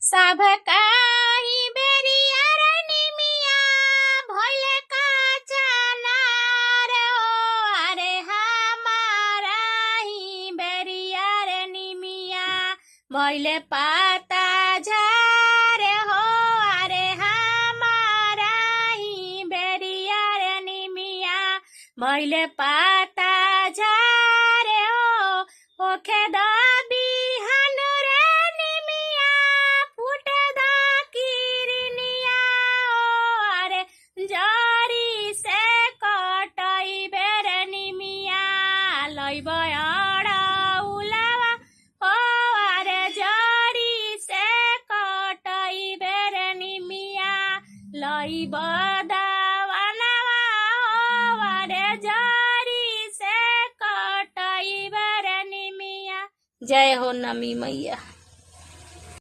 सब काही बेरियार निमिया भइले काचा नार हो अरे हमारा ही बेरियार निमिया भइले पाता झारे हो अरे हमारा ही बेरियार निमिया भइले पाता झारे हो ओखे दबी हनु रे निमिया फुटे दा किरनिया ओ अरे जरी से कटई बेर निमिया लइब उलावा ओ अरे जरी से कटई बेर निमिया लइब दावनावा ओ अरे जरी से कटई बेर निमिया। जय हो नमी मैया।